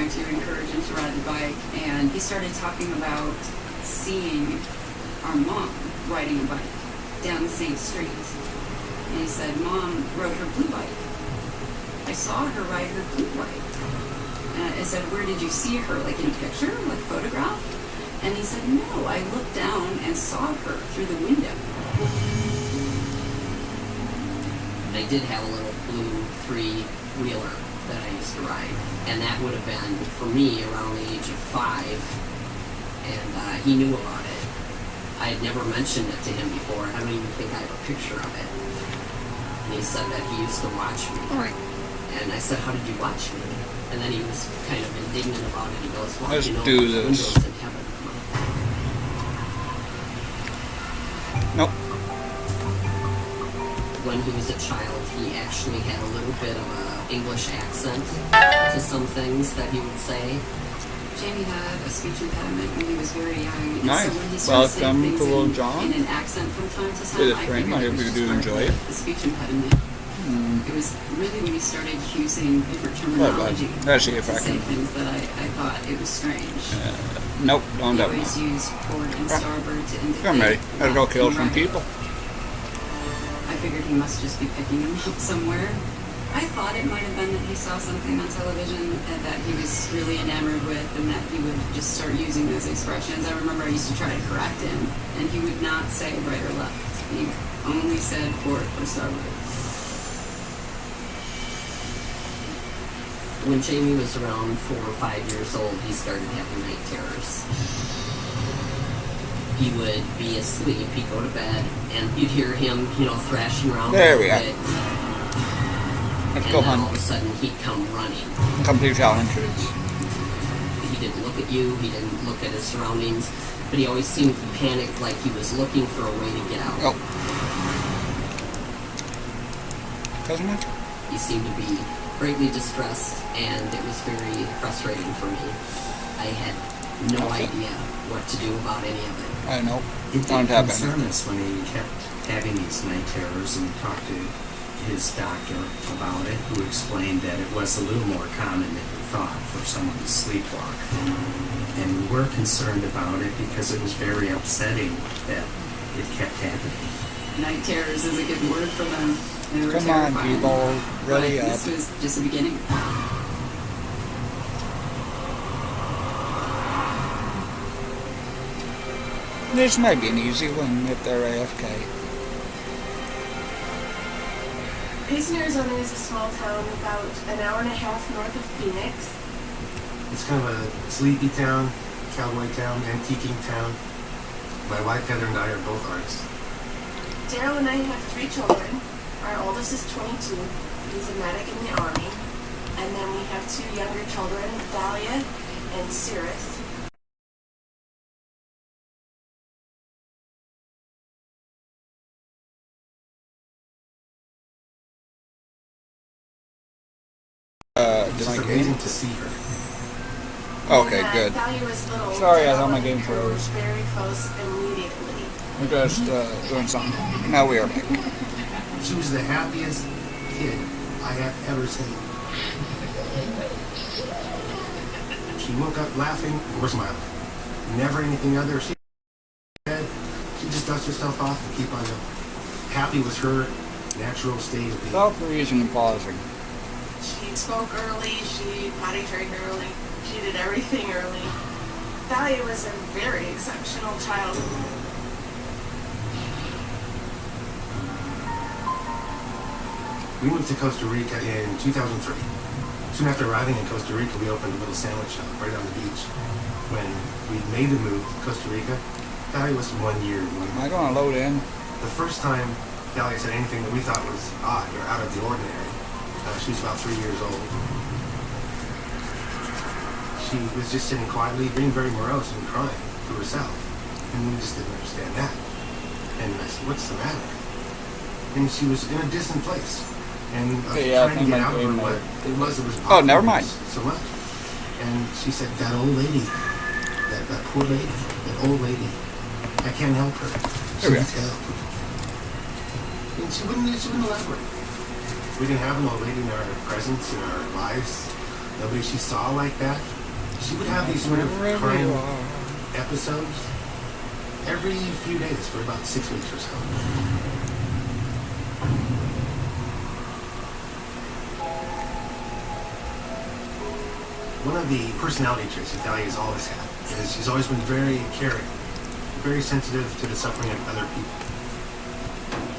trying to encourage him to ride the bike, and he started talking about seeing our mom riding a bike down the same street. And he said, Mom rode her blue bike. I saw her ride her blue bike. And I said, where did you see her? Like in a picture? Like photograph? And he said, no, I looked down and saw her through the window. I did have a little blue three-wheeler that I used to ride. And that would have been, for me, around the age of 5. And he knew about it. I had never mentioned it to him before. I don't even think I have a picture of it. And he said that he used to watch me. And I said, how did you watch me? And then he was kind of indignant about it. He goes, well, let's you know, do there's this. windows in heaven. Nope. When he was a child, he actually had a little bit of an English accent to some things that he would say. Jamie had a speech impediment when he was very young. And Nice. so when he started saying Welcome things to Little John. in an accent from time to time, Did it I rain? figured I it hope was you just do part enjoy of it. the speech impediment. It was really when he started using different terminology Let's see if to I say can. things that I thought it was strange. Nope, don't He have always one. used port and starboard to indicate. I'm ready. Gotta go left kill and some right. people. I figured he must just be picking them up somewhere. I thought it might have been that he saw something on television that he was really enamored with and that he would just start using those expressions. I remember I used to try to correct him, and he would not say right or left. He only said port or starboard. When Jamie was around 4 or 5 years old, he started having night terrors. He would be asleep, he'd go to bed, and you'd hear him, thrashing around There a we little are. bit. Let's And go then all hunt. of a sudden, he'd come running. Complete challenges. He didn't look at you, he didn't look at his surroundings, but he always seemed panicked, like he was looking for a way to get out. Oh. Doesn't it? He seemed to be greatly distressed, and it was very frustrating for me. I had no idea what to do about any of it. I know. It Don't did have concern any. us when he kept having these night terrors, and talked to his doctor about it, who explained that it was a little more common than we thought for someone to sleepwalk. And we were concerned about it because it was very upsetting that it kept happening. Night terrors is a good word for them. They were Come on, terrifying. people. Ready But up. this was just the beginning. This might be an easy one if they're AFK. Payson, Arizona is a small town about an hour and a half north of Phoenix. It's kind of a sleepy town, cowboy town, antiquing town. My wife Heather and I are both artists. Daryl and I have 3 children. Our oldest is 22. He's a medic in the Army. And then we have 2 younger children, Dahlia and Cirrus. Did It's my amazing game? to see her. Okay, When, good. Dahlia was little. Sorry, I Daryl thought my and game her were froze. very close immediately. We're just doing something. Now we are back. She was the happiest kid I have ever seen. She woke up laughing or smiling. Never anything other. She just dust herself off and keep on going. Happy was her natural state of being. Stop freezing and pausing. She spoke early, she potty trained early, she did everything early. Dahlia was a very exceptional child. We moved to Costa Rica in 2003. Soon after arriving in Costa Rica, we opened a little sandwich shop right on the beach. When we made the move to Costa Rica, Dahlia was 1 year. Am I going to load in? The first time Dahlia said anything that we thought was odd or out of the ordinary, she was about 3 years old. She was just sitting quietly, being very morose and crying to herself. And we just didn't understand that. And I said, what's the matter? And she was in a distant place. And Yeah, I trying to think get my out of her game what it was that was Oh, never bothering mind. us so much. And she said, that old lady, that poor lady, that old lady, I can't help her. She There we needs help. And she wouldn't elaborate. We didn't have an old lady in our presence, in our lives. nobody she saw like that. She would have these sort of Wherever crying you are. episodes every few days for about 6 weeks or so. One of the personality traits that Dahlia has always had is she's always been very caring, very sensitive to the suffering of other people.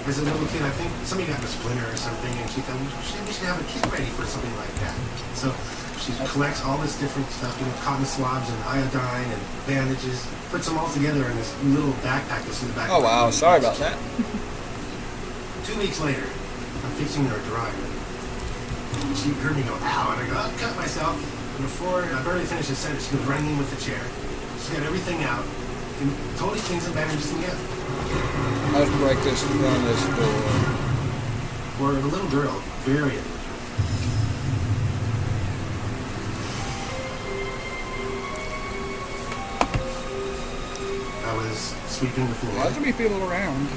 As a little kid, I think somebody got a splinter or something, and she thought we should have a kit ready for something like that. So she collects all this different stuff, cotton swabs and iodine and bandages, puts them all together in this little backpack that's in the back. Oh wow, sorry about that. 2 weeks later, I'm fixing her drive. And she heard me go, ow, and I go, I'll cut myself. And before I barely finished the sentence, she was running in with the chair. She got everything out, and totally cleans and bandages together. Let's break this down this door. For a little girl, very unusual. I was sweeping the floor, Lots of people around.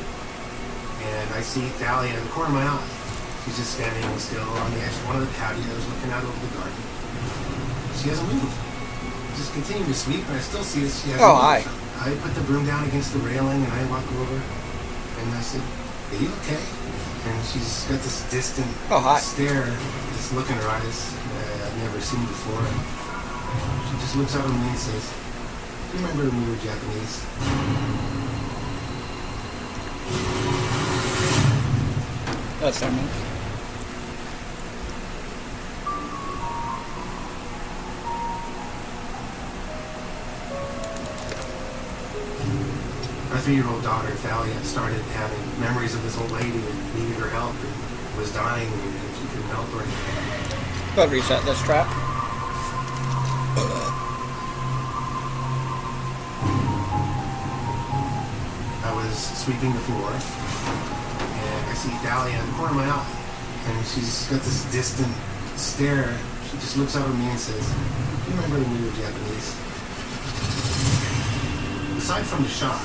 and I see Thalia in the corner of my eye. She's just standing still on the edge of one of the patios, looking out over the garden. She hasn't moved. Just continue to sweep, and I still see that she hasn't Oh, moved. hi. I put the broom down against the railing, and I walk over, and I said, "Are you okay?" And she's got this distant Oh, hi. stare, this look in her eyes that I've never seen before. And she just looks out at me and says, "Do you remember when we were Japanese?" That's so nice. My 3-year-old daughter, Thalia, started having memories of this old lady that needed her help and was dying and she couldn't help her. Gotta reset this trap. I was sweeping the floor, and I see Thalia in the corner of my eye, and she's got this distant stare. She just looks out at me and says, "Do you remember when we were Japanese?" Aside from the shock,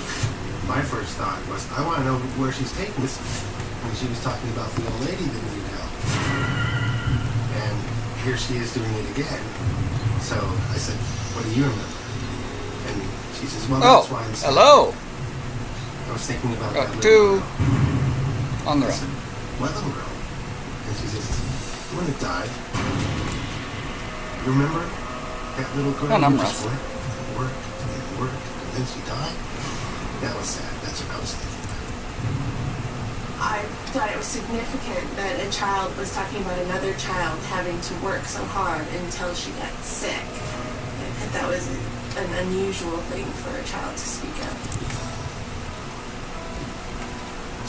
my first thought was, I want to know where she's taking this. And she was talking about the old lady that needed help. And here she is doing it again. So I said, "What do you remember?" And she says, "Well, Oh, that's why I'm saying." hello. I was thinking about Got that two little girl. on the I right. said, "What little girl?" And she says, "The one that died. You remember that little girl And I'm who just Russ. worked and worked, and then she died? That was sad. That's what I was thinking about." I thought it was significant that a child was talking about another child having to work so hard until she got sick. I thought that was an unusual thing for a child to speak of.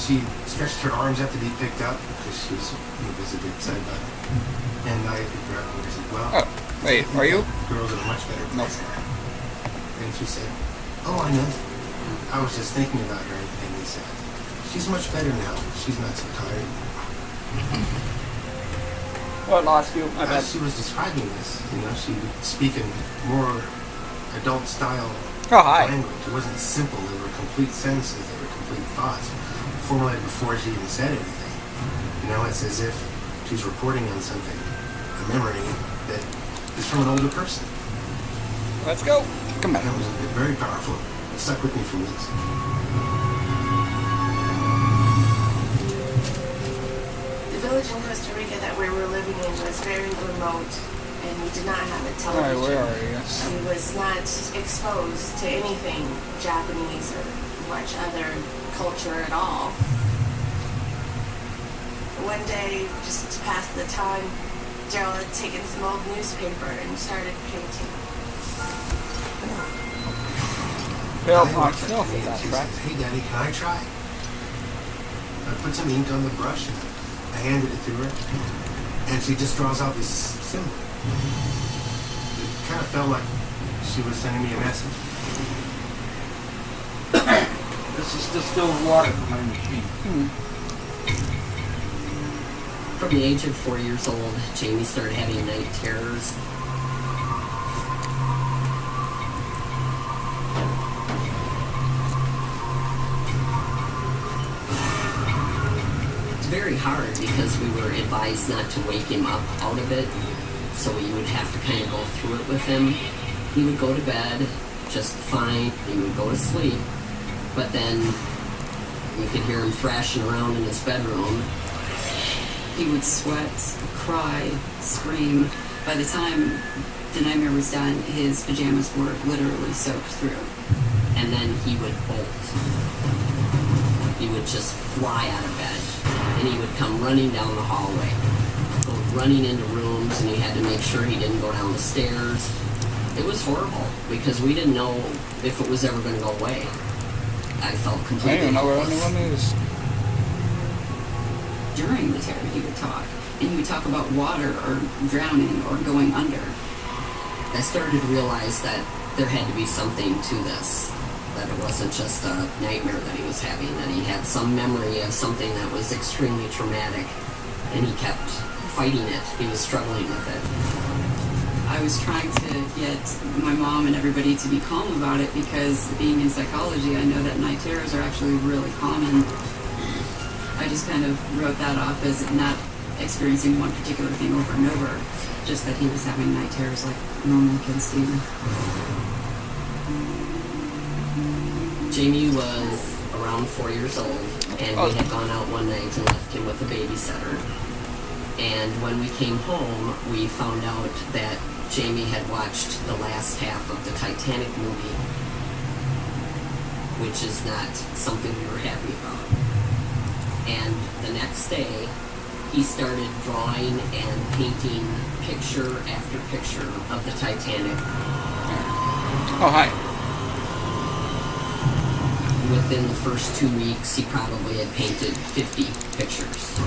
She stretched her arms out to be picked up because she was visibly excited about it. And I picked her up and I said, "Well, Oh, wait, are you? girls are much better Nope. place now." And she said, "Oh, I know. I was just thinking about her," and he said, "She's much better now. She's not so tired." What lost you? My bad. As she was describing this, she would speak in more adult style Oh, hi. language. It wasn't simple. They were complete sentences. They were complete thoughts, formulated before she even said anything. It's as if she's reporting on something, a memory that is from an older person. Let's go. Come And back. it was very powerful. It stuck with me for weeks. The village in Costa Rica that we were living in was very remote, and we did not have a television. Alright, where are you? She was not exposed to anything Japanese or much other culture at all. One day, just to pass the time, Gerald had taken some old newspaper and started painting. Help I looked myself at me with and that she trap. says, "Hey, Daddy, can I try?" I put some ink on the brush and I handed it to her, and she just draws out this symbol. It kind of felt like she was sending me a message. This is distilled water from my machine. From the age of 4 years old, Jamie started having night terrors. It's very hard because we were advised not to wake him up out of it. so we would have to kind of go through it with him. He would go to bed just fine. He would go to sleep, but then you could hear him thrashing around in his bedroom. He would sweat, cry, scream. By the time the nightmare was done, his pajamas were literally soaked through. And then he would bolt. He would just fly out of bed, and he would come running down the hallway, go running into rooms, and you had to make sure he didn't go down the stairs. It was horrible because we didn't know if it was ever going to go away. I felt I completely don't even know where helpless. anyone is. During the terror, he would talk. And he would talk about water or drowning or going under. I started to realize that there had to be something to this, that it wasn't just a nightmare that he was having, that he had some memory of something that was extremely traumatic, and he kept fighting it. He was struggling with it. I was trying to get my mom and everybody to be calm about it because being in psychology, I know that night terrors are actually really common. I just kind of wrote that off as not experiencing one particular thing over and over, just that he was having night terrors like normal kids do. Jamie was around 4 years old, and we had gone out one night and left him with a babysitter. And when we came home, we found out that Jamie had watched the last half of the Titanic movie, which is not something we were happy about. And the next day, he started drawing and painting picture after picture of the Titanic. Oh, hi. Within the first 2 weeks, he probably had painted 50 pictures.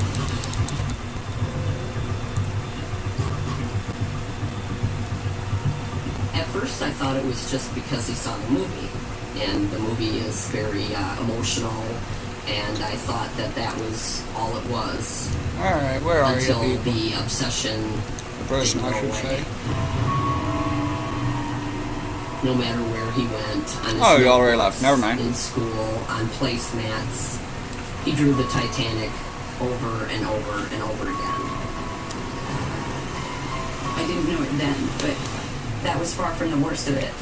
At first, I thought it was just because he saw the movie, and the movie is very emotional, and I thought that that was all it was. Alright, where are Until you people? the obsession The person, didn't I go should away. say. No matter where he went, on his Oh, you already notebooks, left. Never mind. in school, on placemats, he drew the Titanic over and over and over again. I didn't know it then, but that was far from the worst of it.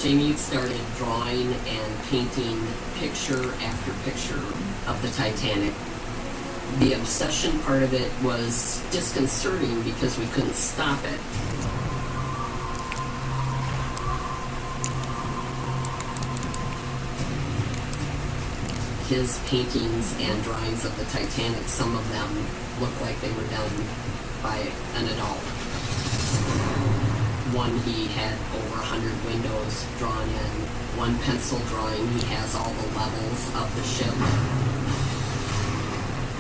Jamie started drawing and painting picture after picture of the Titanic. The obsession part of it was disconcerting because we couldn't stop it. His paintings and drawings of the Titanic, some of them look like they were done by an adult. One, he had over 100 windows drawn in. One pencil drawing, he has all the levels of the ship.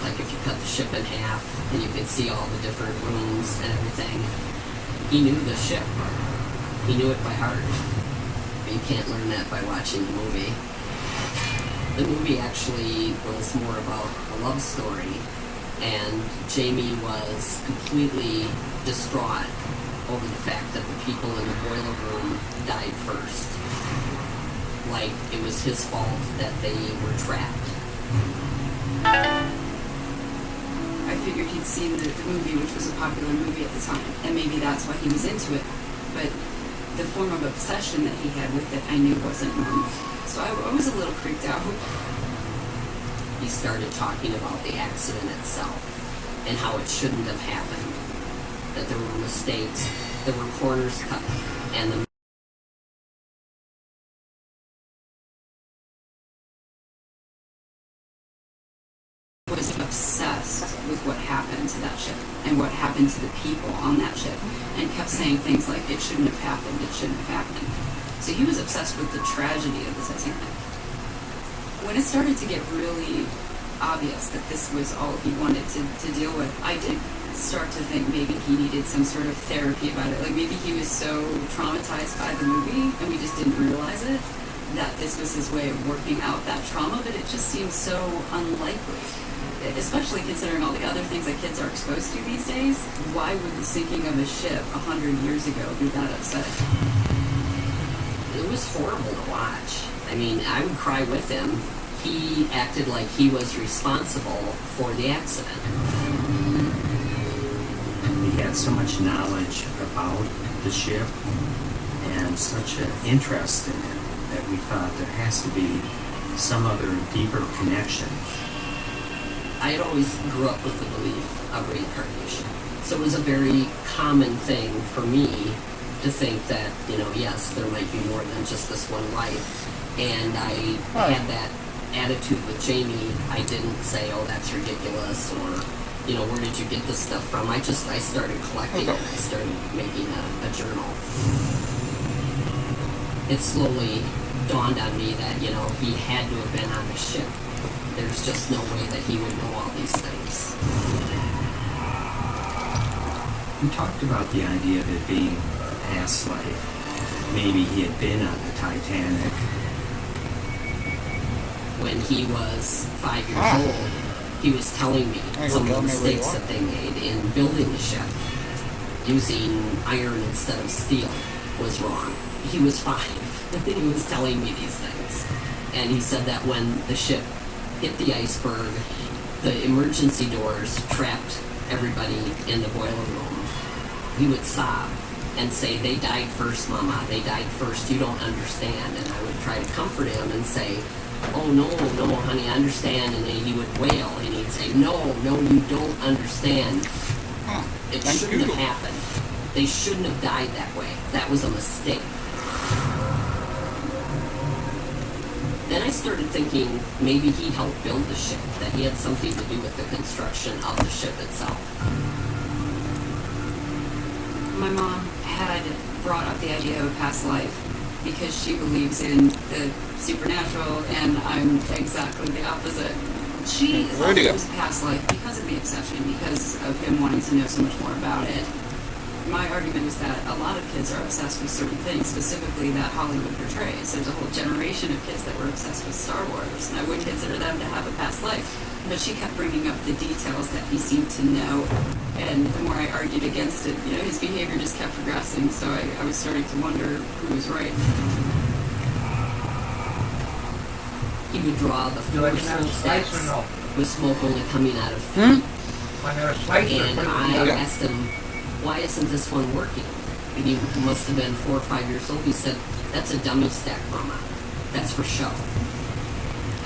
Like if you cut the ship in half, and you could see all the different rooms and everything. He knew the ship. He knew it by heart. But you can't learn that by watching the movie. The movie actually was more about a love story, and Jamie was completely distraught over the fact that the people in the boiler room died first. Like it was his fault that they were trapped. I figured he'd seen the movie, which was a popular movie at the time, and maybe that's why he was into it. But the form of obsession that he had with it, I knew wasn't normal. So I was a little creeped out. He started talking about the accident itself and how it shouldn't have happened. That there were mistakes, there were corners cut, and the was obsessed with what happened to that ship and what happened to the people on that ship, and kept saying things like, it shouldn't have happened, it shouldn't have happened. So he was obsessed with the tragedy of the Titanic. When it started to get really obvious that this was all he wanted to deal with, I did start to think maybe he needed some sort of therapy about it. Like maybe he was so traumatized by the movie, and we just didn't realize it, that this was his way of working out that trauma, but it just seemed so unlikely. especially considering all the other things that kids are exposed to these days, why would the sinking of a ship 100 years ago be that upsetting? It was horrible to watch. I mean, I would cry with him. He acted like he was responsible for the accident. He had so much knowledge about the ship and such an interest in it that we thought there has to be some other deeper connection. I had always grew up with the belief of reincarnation. So it was a very common thing for me to think that, yes, there might be more than just this one life. And I had that attitude with Jamie. I didn't say, oh, that's ridiculous, or, where did you get this stuff from? I started collecting it. I started making a journal. It slowly dawned on me that, he had to have been on the ship. There's just no way that he would know all these things. We talked about the idea of it being a past life. Maybe he had been on the Titanic. When he was 5 years old, he was telling me some of the mistakes that they made in building the ship. Using iron instead of steel was wrong. He was 5. He was telling me these things. And he said that when the ship hit the iceberg, the emergency doors trapped everybody in the boiler room. He would sob and say, they died first, Mama, they died first, you don't understand. And I would try to comfort him and say, oh, no, honey, I understand. And then he would wail, and he'd say, no, you don't understand. It shouldn't have happened. They shouldn't have died that way. That was a mistake. Then I started thinking maybe he helped build the ship, that he had something to do with the construction of the ship itself. My mom had brought up the idea of a past life because she believes in the supernatural, and I'm exactly the opposite. She thought it was a past life because of the obsession, because of him wanting to know so much more about it. My argument is that a lot of kids are obsessed with certain things, specifically that Hollywood portrays. There's a whole generation of kids that were obsessed with Star Wars, and I wouldn't consider them to have a past life. But she kept bringing up the details that he seemed to know, and the more I argued against it, his behavior just kept progressing, so I was starting to wonder who was right. He would draw the You like four that soul slice or stacks no? with smoke only coming out of feet. Want that slice or And put it I together? asked him, why isn't this one working? And he must have been 4 or 5 years old. He said, that's a dummy stack, Mama. That's for show.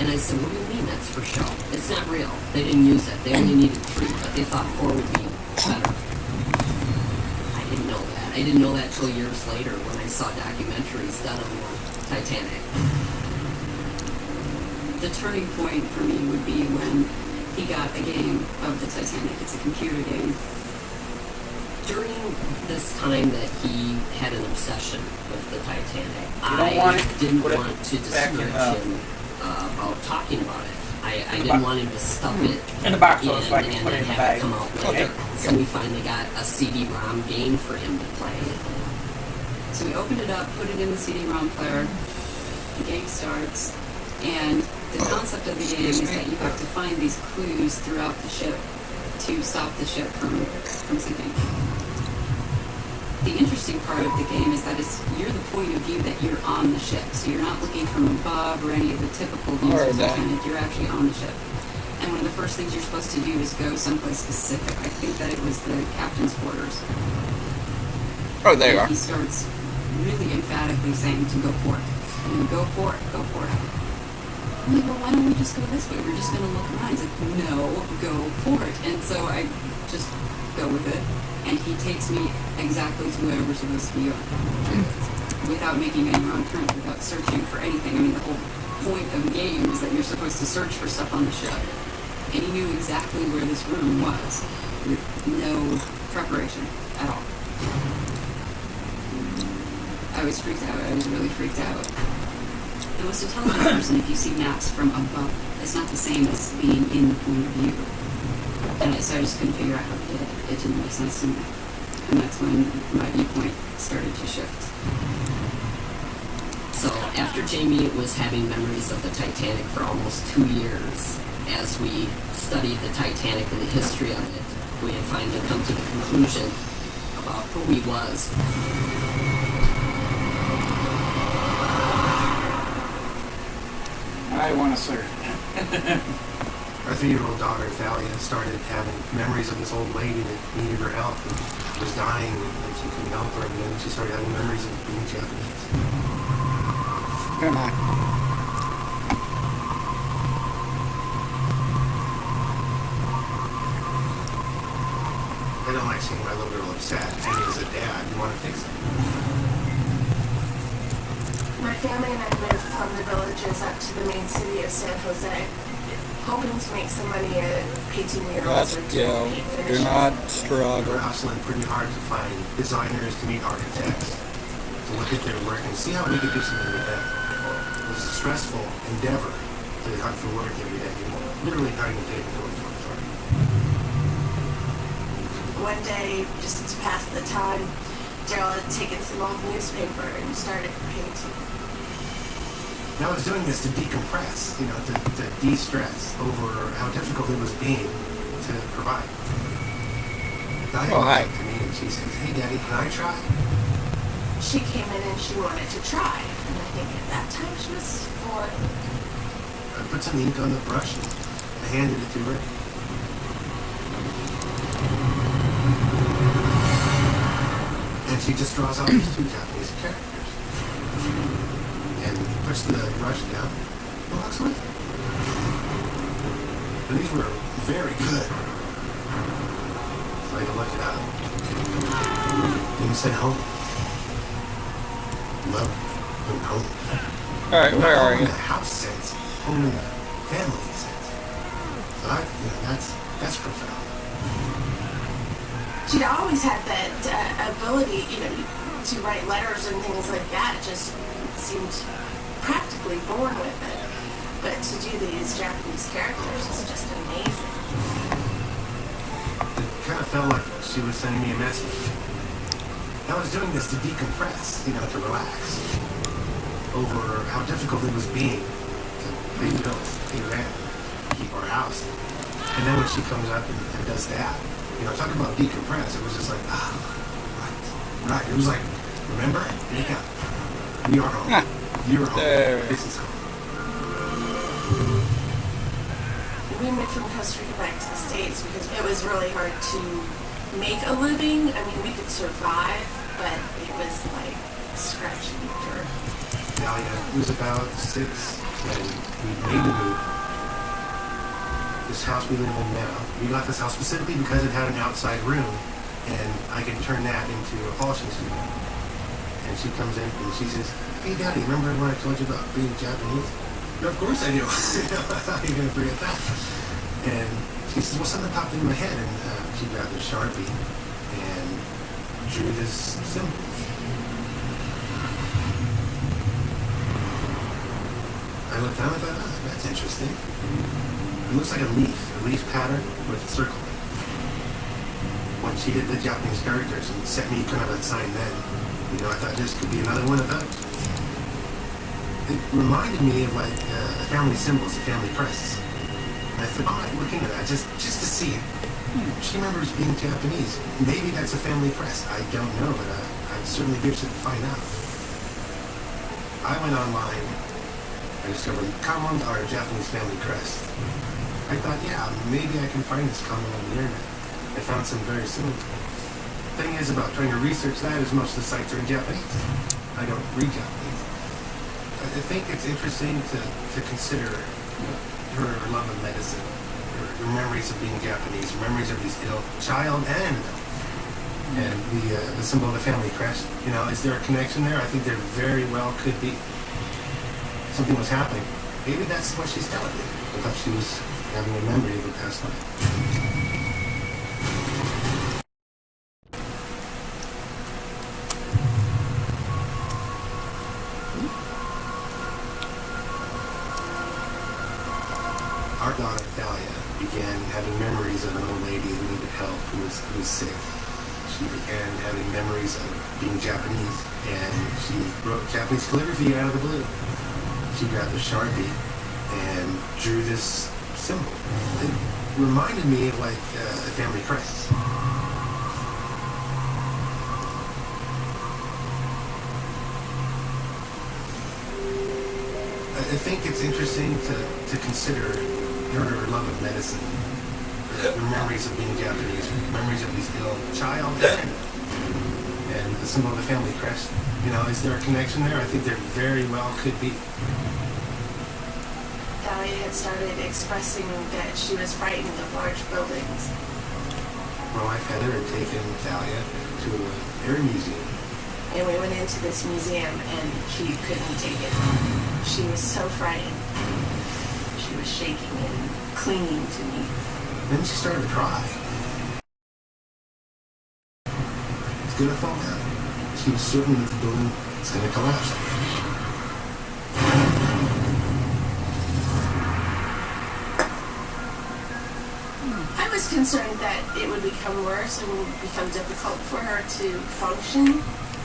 And I said, what do you mean that's for show? It's not real. They didn't use it. They only needed 3, but they thought 4 would be better. I didn't know that. I didn't know that till years later when I saw documentaries done on the Titanic. The turning point for me would be when he got a game of the Titanic. It's a computer game. During this time that he had an obsession with the Titanic, don't want it? didn't Put it want to back in, discourage him about talking about it. I didn't want him to stuff it In the box, in so I can and put then it in the have bag. it come out later. So we finally got a CD-ROM game for him to play. So we opened it up, put it in the CD-ROM player, the game starts, and the concept of the game is that you have to find these clues throughout the ship to stop the ship from sinking. The interesting part of the game is that you're the point of view that you're on the ship, so you're not looking from above or any of the typical views of the Titanic. You're actually on the ship. And one of the first things you're supposed to do is go someplace specific. I think that it was the captain's quarters. Oh, there you are. He starts really emphatically saying to go port. Go port, go port. I'm like, well, why don't we just go this way? We're just going to look around. He's like, no, go port. And so I just go with it. And he takes me exactly to where we're supposed to be going. Without making any wrong turns, without searching for anything. I mean, the whole point of the game is that you're supposed to search for stuff on the ship. And he knew exactly where this room was, with no preparation at all. I was freaked out. I was really freaked out. The most intelligent person, if you see maps from above, it's not the same as being in the point of view. And so I just couldn't figure out how to get it. It didn't make sense to me. And that's when my viewpoint started to shift. So after Jamie was having memories of the Titanic for almost 2 years, as we studied the Titanic and the history of it, we had finally come to the conclusion about who he was. I want to serve. Our 3-year-old daughter, Thalia, started having memories of this old lady that needed her help and was dying and she couldn't help her. And then she started having memories of being Japanese. Come on. I don't like seeing my little girl upset. And as a dad, you want to fix it. My family and I moved from the villages up to the main city of San Jose, hoping to make some money at painting murals Let's or doing go. paint Do finishes. not We're struggle. hustling pretty hard to find designers to meet architects, to look at their work and see how we could do something with them. It was a stressful endeavor to hunt for work every day, literally cutting the tape going for it. One day, just to pass the time, Daryl had taken some old newspaper and started painting. And I was doing this to decompress, to de-stress over how difficult it was being to provide. Diane Oh, hi. came to me and she says, "Hey, Daddy, can I try?" She came in and she wanted to try, and I think at that time she was 4. I put some ink on the brush and I handed it to her. And she just draws out these 2 Japanese characters. And puts the brush down and walks away. And these were very good. So I looked it up. And he said home. Love and home. Alright, where are Home in you? the house sense, home in the family sense. So that's profound. She'd always had that ability, to write letters and things like that. Just seemed practically born with it. But to do these Japanese characters is just amazing. It kind of felt like she was sending me a message. I was doing this to decompress, to relax over how difficult it was being to pay bills, pay rent, keep our house. And then when she comes up and does that, talking about decompress, it was just like, right. It was like, remember? Wake up. We are home. You're home. There. This is home. We moved from Costa Rica back to the States because it was really hard to make a living. I mean, we could survive, but it was like scratching dirt. Dahlia was about 6 when we made the move. This house we live in now, we got this house specifically because it had an outside room, and I can turn that into a polishing studio. And she comes in and she says, "Hey, Daddy, remember when I told you about being Japanese?" "No, of course I do." How are you going to forget that? And she says, "Well, something popped into my head," and she grabbed a Sharpie and drew this symbol. I looked down and thought, "Oh, that's interesting. It looks like a leaf pattern with a circle." When she did the Japanese characters and sent me kind of a sign then, I thought this could be another one of those. It reminded me of like a family symbols, a family crest. And I thought, I might look into that just to see it. She remembers being Japanese. Maybe that's a family crest. I don't know, but I'm certainly interested to find out. I went online. I discovered common or Japanese family crest. I thought, yeah, maybe I can find this common on the internet. I found some very similar. Thing is about trying to research that is most of the sites are in Japanese. I don't read Japanese. I think it's interesting to consider her love of medicine, her memories of being Japanese, her memories of these ill child and adult. And the symbol of the family crest, is there a connection there? I think there very well could be. Something was happening. Maybe that's what she's telling me. I thought she was having a memory of her past life. Our daughter, Thalia, began having memories of an old lady who needed help, who was sick. She began having memories of being Japanese, and she wrote Japanese calligraphy out of the blue. She grabbed a Sharpie and drew this symbol. It reminded me of like a family crest. I think it's interesting to consider your love of medicine, your memories of being Japanese, memories of this ill child, and the symbol of the family crest. You know, is there a connection there? I think there very well could be. Dahlia had started expressing that she was frightened of large buildings. My wife Heather had taken Dahlia to an air museum. And we went into this museum and she couldn't take it. She was so frightened. She was shaking and clinging to me. Then she started to cry. It's gonna fall down. She was certain that the building was gonna collapse. I was concerned that it would become worse and would become difficult for her to function.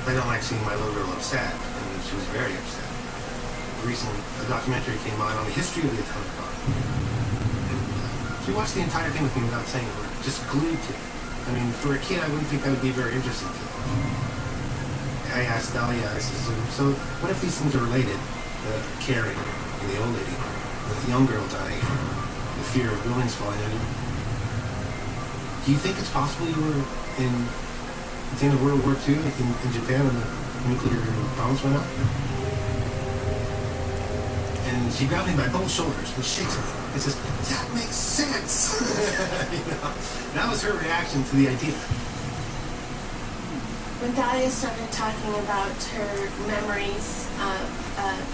I don't like seeing my little girl upset, and she was very upset. Recently, a documentary came out on the history of the atomic bomb. And, she watched the entire thing with me without saying a word, just glued to it. I mean, for a kid, I wouldn't think that would be very interesting to her. I asked Dahlia, I said, so what if these things are related? Carrie and the old lady, the young girl dying, the fear of buildings falling on you. Do you think it's possible you were in at the end of World War II in Japan when the nuclear bombs went up? And she grabbed me by both shoulders and shakes me and says, that makes sense. You know, that was her reaction to the idea. When Dahlia started talking about her memories of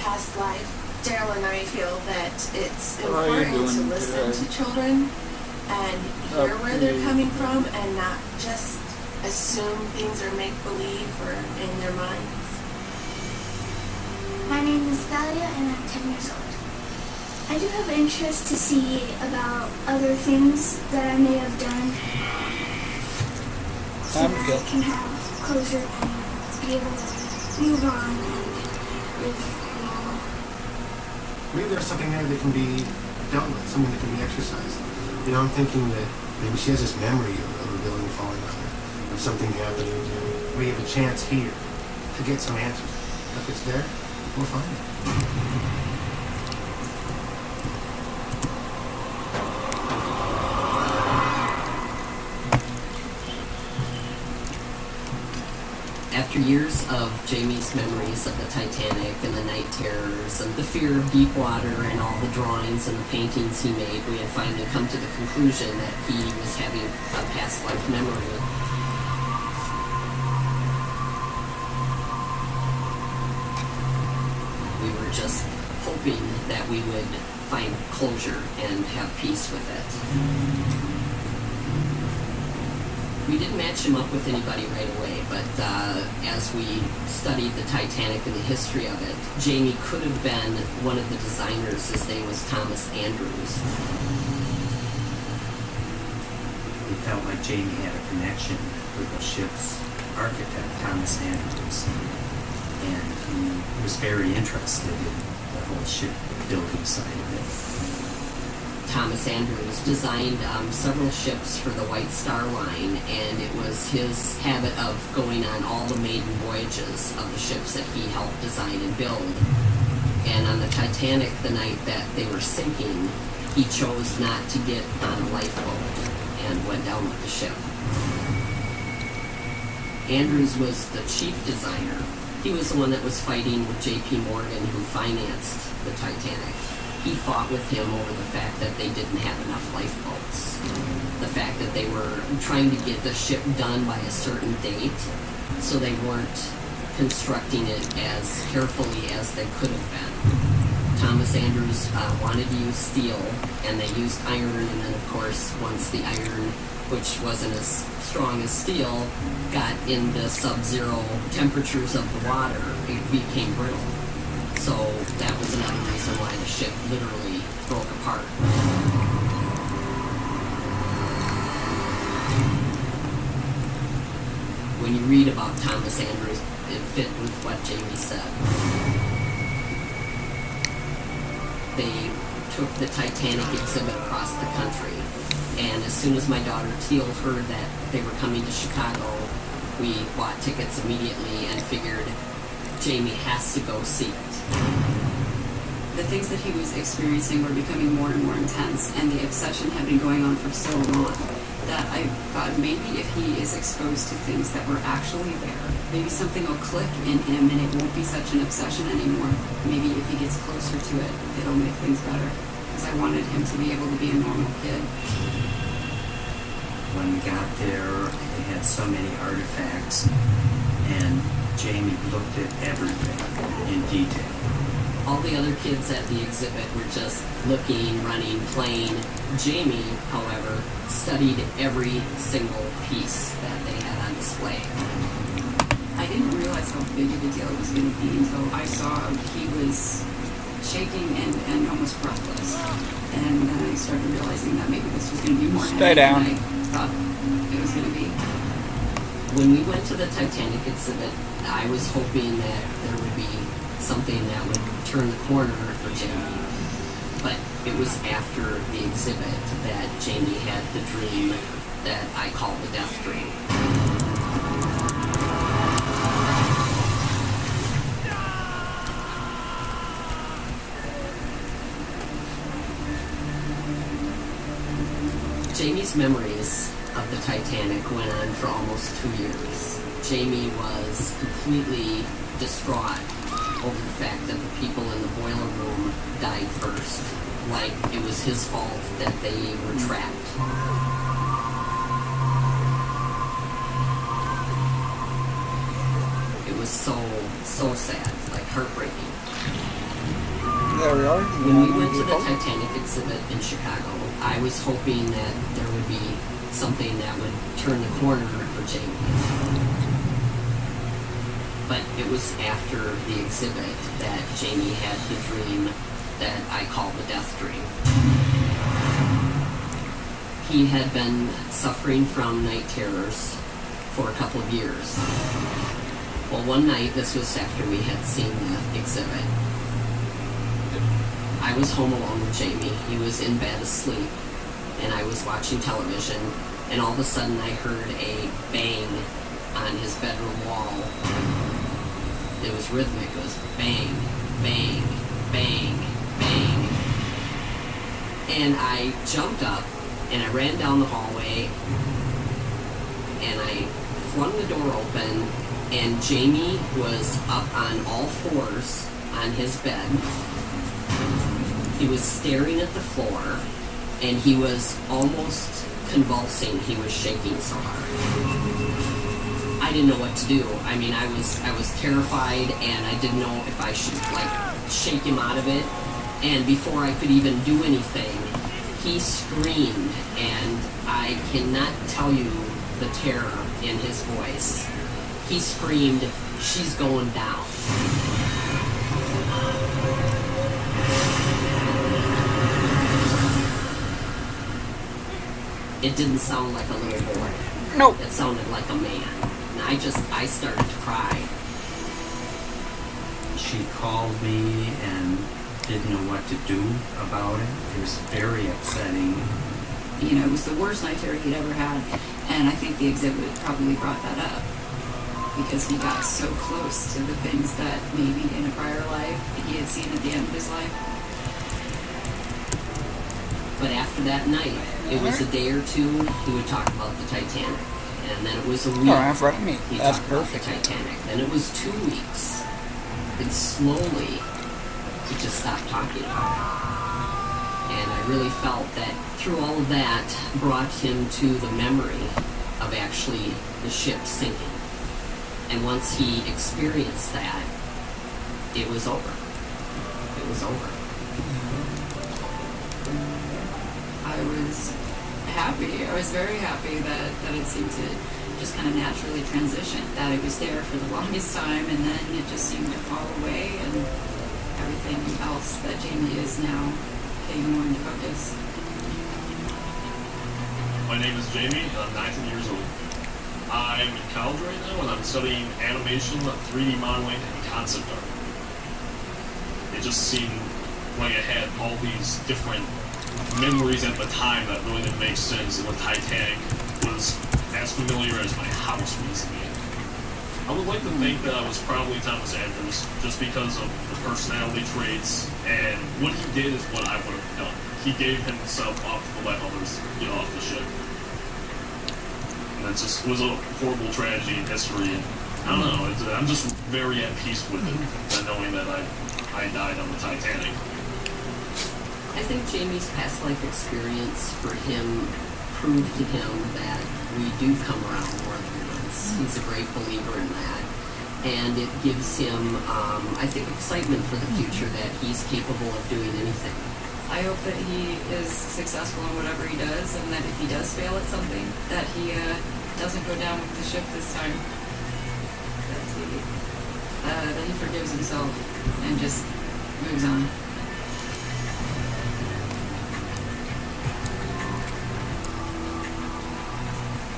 past life, Daryl and I feel that it's How are you important to doing listen today? to children and hear where they're Okay. coming from and not just assume things are make-believe or in their minds. My name is Thalia and I'm 10 years old. I do have interest to see about other things that I may have done so I'm that good. I can have closure and be able to move on and live normal. Maybe there's something there that can be dealt with, something that can be exercised. You know, I'm thinking that maybe she has this memory of a building falling on her, of something happening to her. We have a chance here to get some answers. If it's there, we'll find it. After years of Jamie's memories of the Titanic and the night terrors and the fear of deep water and all the drawings and the paintings he made, we had finally come to the conclusion that he was having a past life memory. We were just hoping that we would find closure and have peace with it. We didn't match him up with anybody right away, but as we studied the Titanic and the history of it, Jamie could have been one of the designers. His name was Thomas Andrews. It felt like Jamie had a connection with the ship's architect, Thomas Andrews, and he was very interested in the whole ship building side of it. Thomas Andrews designed several ships for the White Star Line, and it was his habit of going on all the maiden voyages of the ships that he helped design and build. And on the Titanic, the night that they were sinking, he chose not to get on a lifeboat and went down with the ship. Andrews was the chief designer. He was the one that was fighting with J.P. Morgan, who financed the Titanic. He fought with him over the fact that they didn't have enough lifeboats. The fact that they were trying to get the ship done by a certain date, so they weren't constructing it as carefully as they could have been. Thomas Andrews wanted to use steel, and they used iron, and then of course, once the iron, which wasn't as strong as steel, got in the sub-zero temperatures of the water, it became brittle. So that was another reason why the ship literally broke apart. When you read about Thomas Andrews, it fit with what Jamie said. took the Titanic exhibit across the country. And as soon as my daughter Teal heard that they were coming to Chicago, we bought tickets immediately and figured Jamie has to go see it. The things that he was experiencing were becoming more and more intense, and the obsession had been going on for so long that I thought maybe if he is exposed to things that were actually there, maybe something will click in him and it won't be such an obsession anymore. Maybe if he gets closer to it, it'll make things better. Because I wanted him to be able to be a normal kid. When we got there, they had so many artifacts, and Jamie looked at everything in detail. All the other kids at the exhibit were just looking, running, playing. Jamie, however, studied every single piece that they had on display. I didn't realize how big of a deal it was going to be until I saw he was shaking and almost breathless. And then I started realizing that maybe this was going to be more Stay heavy down. than I thought it was going to be. When we went to the Titanic exhibit, I was hoping that there would be something that would turn the corner for Jamie. But it was after the exhibit that Jamie had the dream that I call the death dream. Jamie's memories of the Titanic went on for almost 2 years. Jamie was completely distraught over the fact that the people in the boiler room died first, like it was his fault that they were trapped. It was so sad, like heartbreaking. There we are. When we went to the Titanic exhibit in Chicago, I was hoping that there would be something that would turn the corner for Jamie. But it was after the exhibit that Jamie had the dream that I call the death dream. He had been suffering from night terrors for a couple of years. Well, one night, this was after we had seen the exhibit, I was home alone with Jamie. He was in bed asleep, and I was watching television, and all of a sudden I heard a bang on his bedroom wall. It was rhythmic. It was bang, bang, bang, bang. And I jumped up, and I ran down the hallway, and I flung the door open, and Jamie was up on all fours on his bed. He was staring at the floor, and he was almost convulsing. He was shaking so hard. I didn't know what to do. I mean, I was terrified, and I didn't know if I should, shake him out of it. And before I could even do anything, he screamed, and I cannot tell you the terror in his voice. He screamed, "She's going down." It didn't sound like a little boy. Nope. It sounded like a man. And I started to cry. She called me and didn't know what to do about it. It was very upsetting. You know, it was the worst night terror he'd ever had, and I think the exhibit probably brought that up because he got so close to the things that maybe in a prior life he had seen at the end of his life. But after that night, it was a day or two, he would talk about the Titanic. And then it was a week. Oh, in front of me. He That's talked about perfect. the Titanic. Then it was 2 weeks. And slowly, he just stopped talking about it. And I really felt that through all of that brought him to the memory of actually the ship sinking. And once he experienced that, it was over. It was over. I was happy. I was very happy that it seemed to just kind of naturally transition, that it was there for the longest time, and then it just seemed to fall away, and everything else that Jamie is now came more into focus. My name is Jamie, and I'm 19 years old. I'm in college right now, and I'm studying animation, 3D modeling, and concept art. It just seemed like I had all these different memories at the time that really didn't make sense, and the Titanic was as familiar as my house was to me. I would like to think that I was probably Thomas Andrews just because of the personality traits, and what he did is what I would have done. He gave himself up to let others get off the ship. And it just was a horrible tragedy in history, and I don't know, I'm just very at peace with it, than knowing that I died on the Titanic. I think Jamie's past life experience for him proved to him that we do come around more than once. He's a great believer in that. And it gives him, I think, excitement for the future that he's capable of doing anything. I hope that he is successful in whatever he does, and that if he does fail at something, that he doesn't go down with the ship this time. That he forgives himself and just moves on.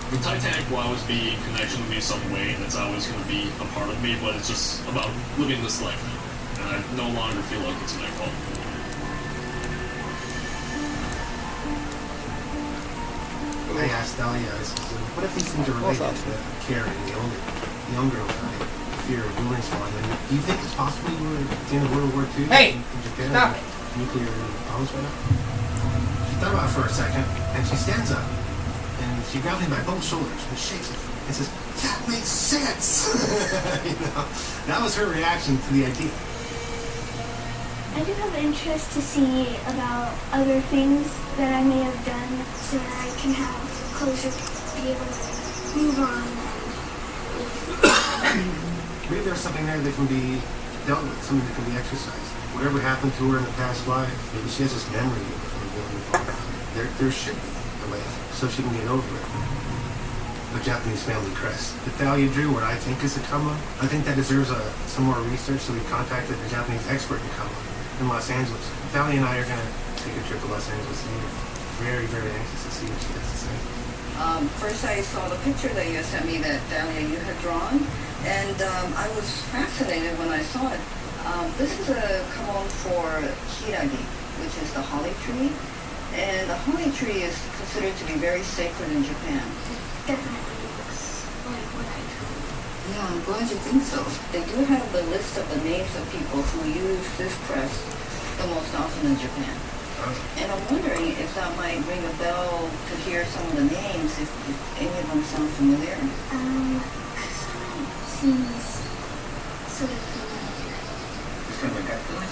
The Titanic will always be in connection to me some way, and it's always going to be a part of me, but it's just about living this life now. And I no longer feel like it's my fault. I asked Dahlia, I said, what if these things are related to Karen, the younger guy, fear of doing something? And do you think it's possible you were at the end of World War II? Hey, in Japan, stop it. Nuclear bombs went up? She thought about it for a second, and she stands up, and she grabs him by both shoulders and shakes him and says, that makes sense! You know, that was her reaction to the idea. I do have interest to see about other things that I may have done so that I can have closure, be able to move on. Maybe there's something there that can be dealt with, something that can be exercised. Whatever happened to her in the past life, maybe she has this memory of dealing with all that. There should be a way so she can get over it. The Japanese family crest. If Thalia drew what I think is a kama, I think that deserves some more research, so we contacted a Japanese expert in kama in Los Angeles. Thalia and I are going to take a trip to Los Angeles and very, very anxious to see what she has to say. First I saw the picture that you sent me that Dahlia you had drawn, and I was fascinated when I saw it. This is a kama for hiragi, which is the holly tree, and the holly tree is considered to be very sacred in Japan. Definitely looks like what I drew. Yeah, I'm glad you think so. They do have the list of the names of people who use this crest the most often in Japan. And I'm wondering if that might ring a bell to hear some of the names, if any of them sound familiar. Seems sort of familiar. Just kind of like that feeling?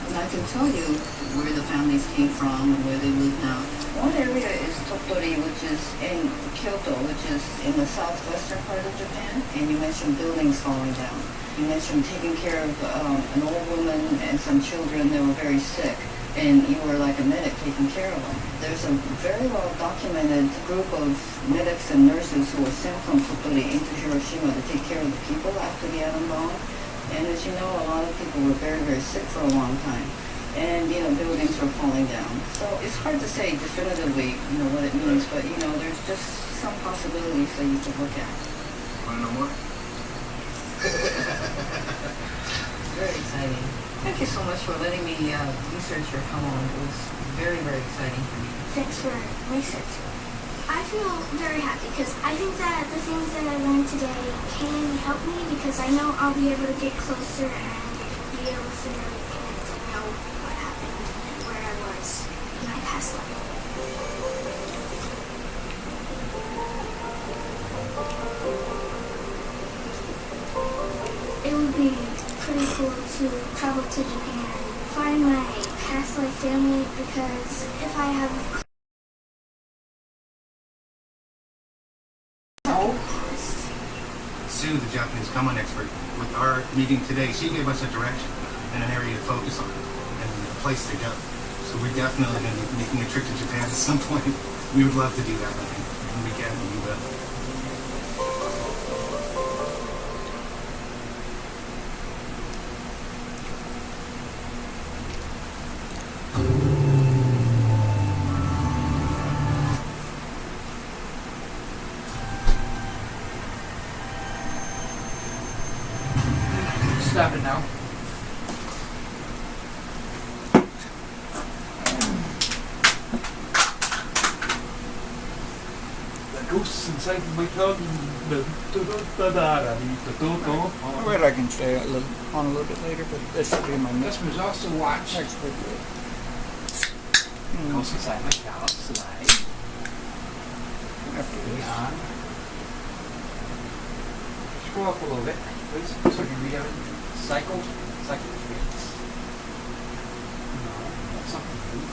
And I can tell you where the families came from and where they live now. One area is Tottori, which is in Kyoto, which is in the southwestern part of Japan. And you mentioned buildings falling down. You mentioned taking care of an old woman and some children that were very sick, and you were like a medic taking care of them. There's a very well documented group of medics and nurses who were sent from Tottori into Hiroshima to take care of the people after the atom bomb. And as you know, a lot of people were very, very sick for a long time. And, you know, buildings were falling down. So it's hard to say definitively, you know, what it means, but, you know, there's just some possibilities that you could look at. Want to know more? Very exciting. Thank you so much for letting me research your kama. It was very, very exciting for me. Thanks for researching. I feel very happy because I think that the things that I learned today can help me because I know I'll be able to get closer and be able to really connect and know what happened and where I was in my past life. It would be pretty cool to travel to Japan, find my past life family because if I have Sue, the Japanese kama expert, with our meeting today, she gave us a direction and an area to focus on and a place to go. So we're definitely going to be making a trip to Japan at some point. We would love to do that, I think. And we can, we will. Stop it now. like my tongue. Wait, I can stay on a little bit later, but this should be my next Customers also watch. video. Goes inside my scallop slide. After this. On. Scroll up a little bit, please, so you can read everything. Cycle traits. No, that's something new.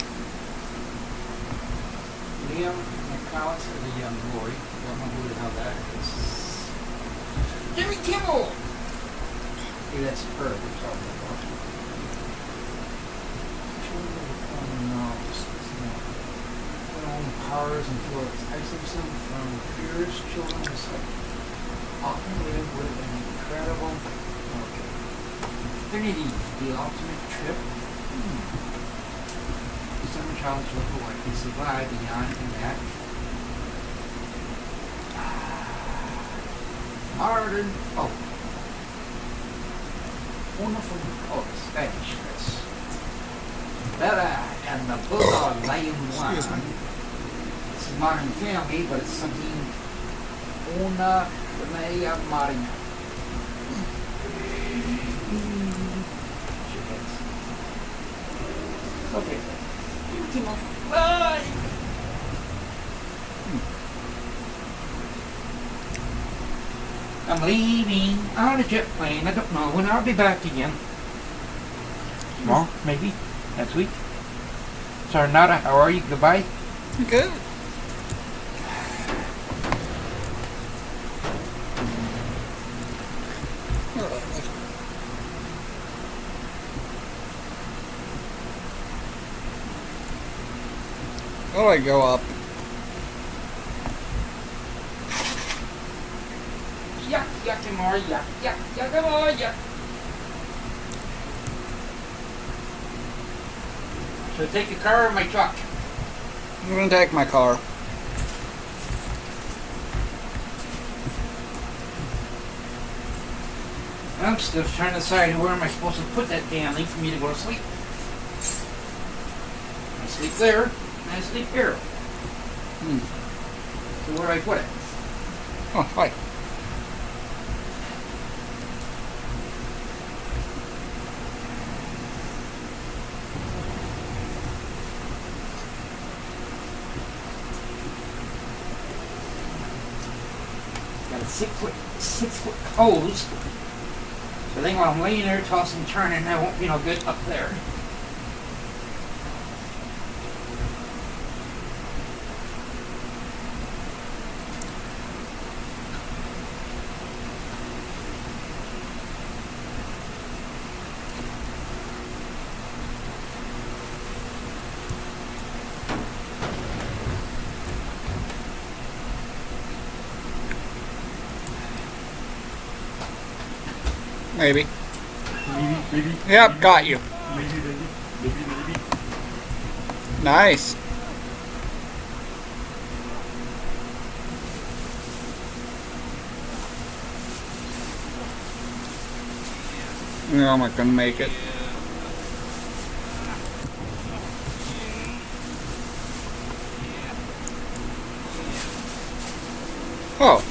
Liam McCallum or the young Lori. Don't know who the hell that is. Jimmy Kimmel! Maybe that's her we're talking about. Own powers and feelings. Isolate them from peers, children, and such. Often live with an incredible infinity, the ultimate trip. Some child's look for what they survive beyond impact. Harden. Oh. Wonderful. Oh, Spanish. That's Bella and the Bulldog Volume 1. Excuse me. It's a Modern Family, but it's something una media marina. Okay. Bye! I'm leaving on a jet plane. I don't know when I'll be back again. Tomorrow, maybe. Next week. Sarnata, how are you? Goodbye. Good. Oh, I go up. Yuck, yuck, and more yuck, yuck, yuck, and more yuck. So take your car or my truck? I'm gonna take my car. I'm still trying to decide where am I supposed to put that damn thing for me to go to sleep. I sleep there, and I sleep here. So where do I put it? Oh, hi. Got a 6 foot hose. So then while I'm laying there tossing and turning, I won't be no good up there. Maybe. Maybe. Yep, got you. Maybe. Nice. No, I'm not gonna make it. Oh.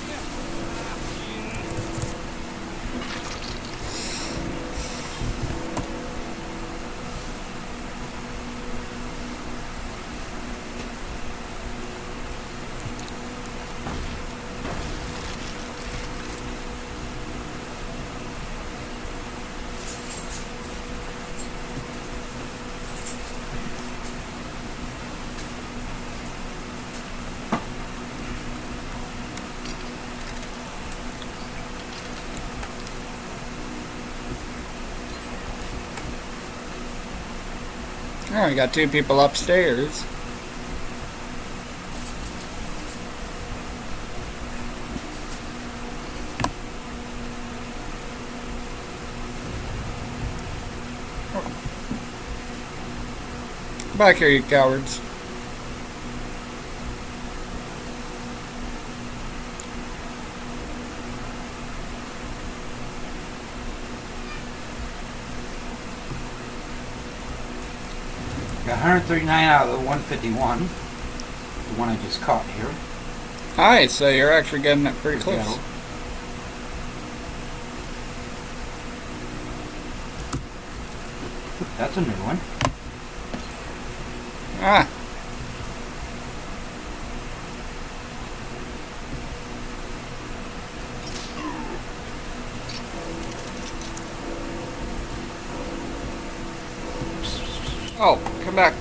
Oh, we got two people upstairs. Back here, you cowards. Got 139 out of the 151. The one I just caught here. Alright, so you're actually getting it pretty close. Yeah. That's a new one. Ah. Oh, come back.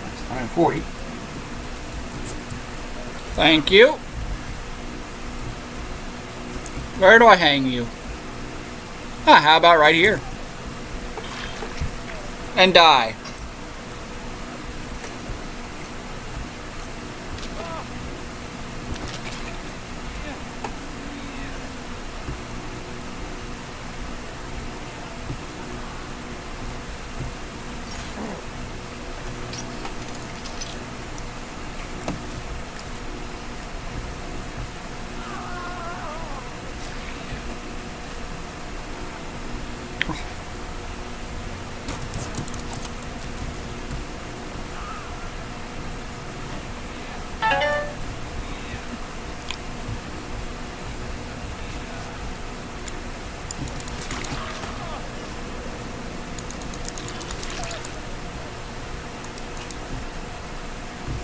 That's 140. Thank you. Where do I hang you? Ah, how about right here? And die.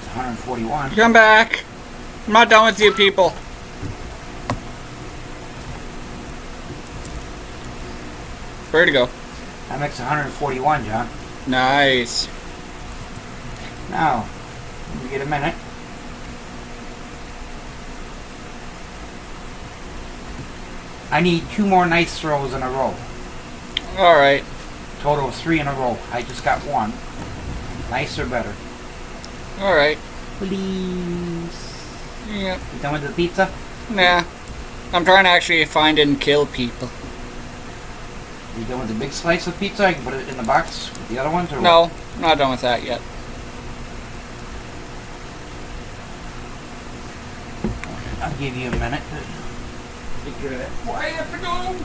It's 141. Come back. I'm not done with you people. Where to go? That makes 141, John. Nice. Now, let me get a minute. I need 2 more nice throws in a row. Alright. Total of 3 in a row. I just got 1. Nice or better. Alright. Please. Yep. You done with the pizza? Nah. I'm trying to actually find and kill people. You done with the big slice of pizza? I can put it in the box with the other ones? Or No, not done with that yet. what? I'll give you a minute to figure that. Where I have to go?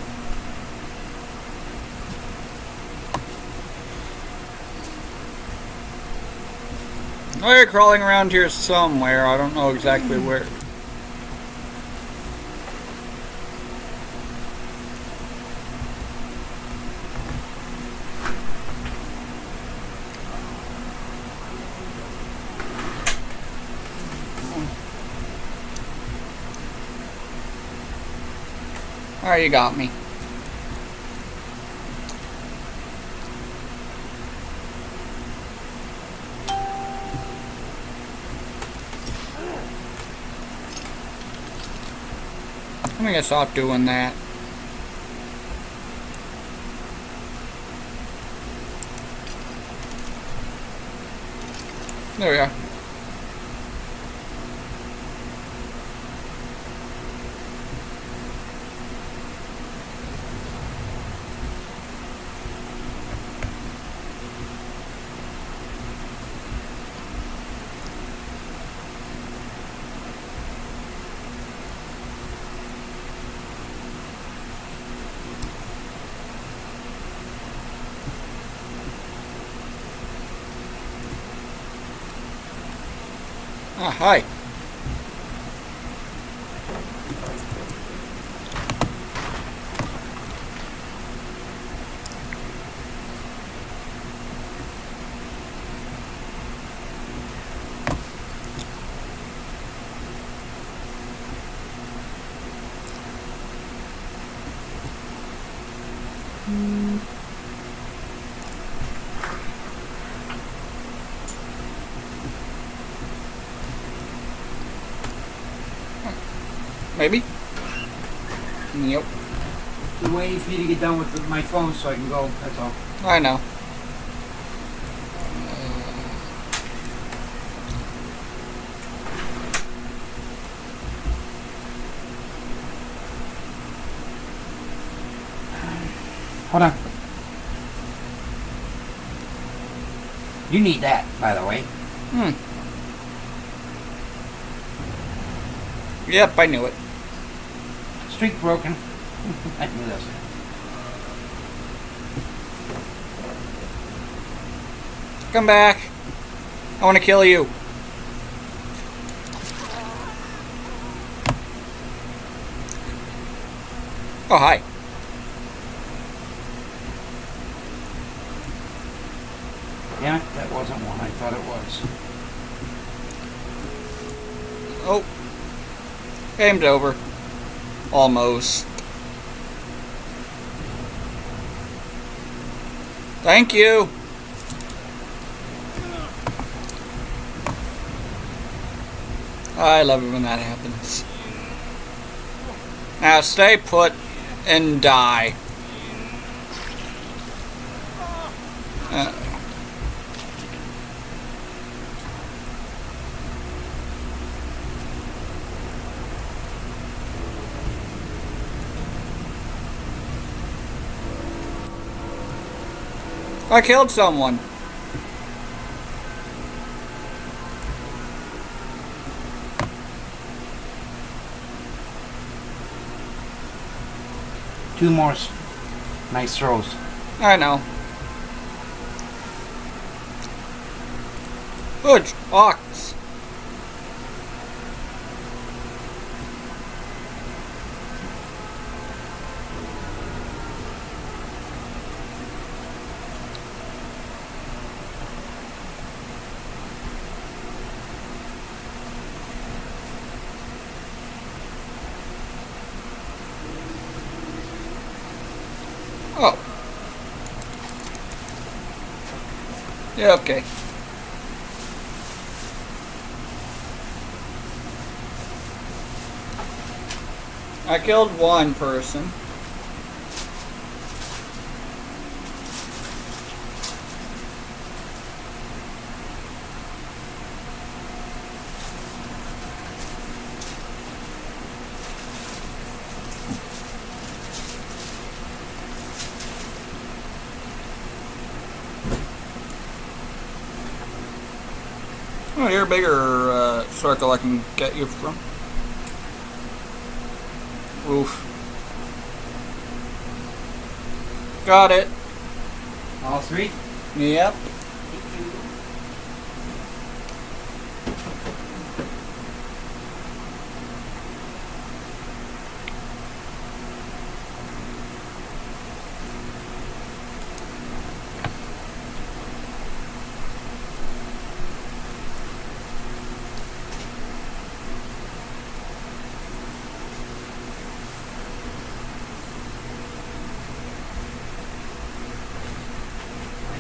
Oh, you're crawling around here somewhere. I don't know exactly where. Alright, you got me. I'm gonna stop doing that. There we are. Ah, hi. Maybe? Yep. I'm waiting for you to get done with my phone so I can go, that's all. I know. Hold on. You need that, by the way. Yep, I knew it. Streak broken. I knew this. Come back. I want to kill you. Oh, hi. Yeah, that wasn't one I thought it was. Oh. Game's over. Almost. Thank you. I love it when that happens. Now stay put and die. I killed someone. Two more nice throws. I know. Good ox. Oh. Yeah, okay. I killed one person. Oh, you're a bigger circle I can get you from. Oof. Got it. All three? Yep.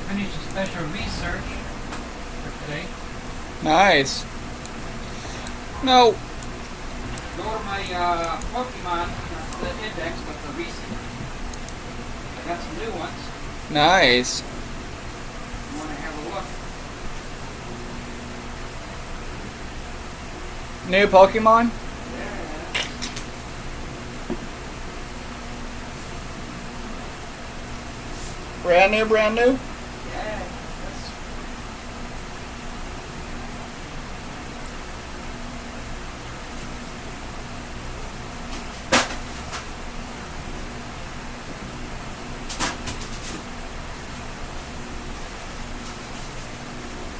Finished a special research for today. Nice. No. Go to my Pokemon, the index with the recent. I got some new ones. Nice. You want to have a look? New Pokemon? Brand new, brand new? Yeah.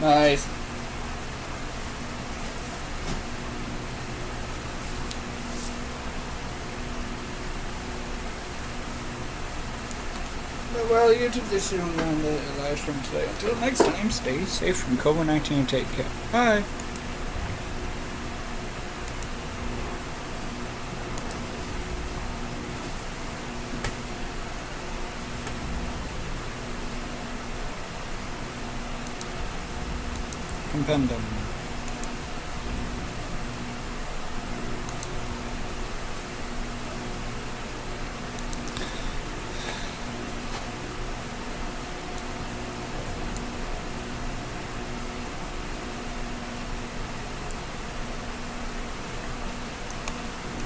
Nice. Well, YouTube, this is on the live stream today. Until next time, stay safe from COVID-19 and take care. Bye. Compendum.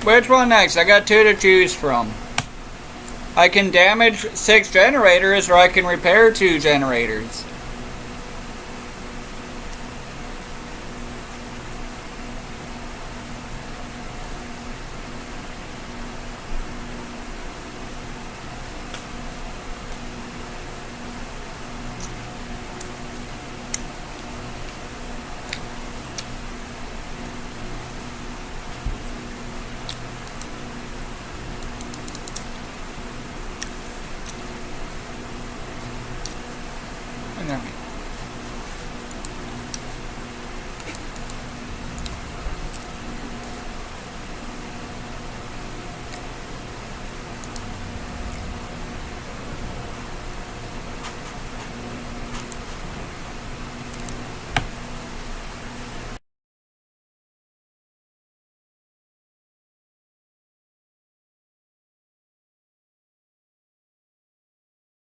Which one next? I got two to choose from. I can damage 6 generators or I can repair 2 generators.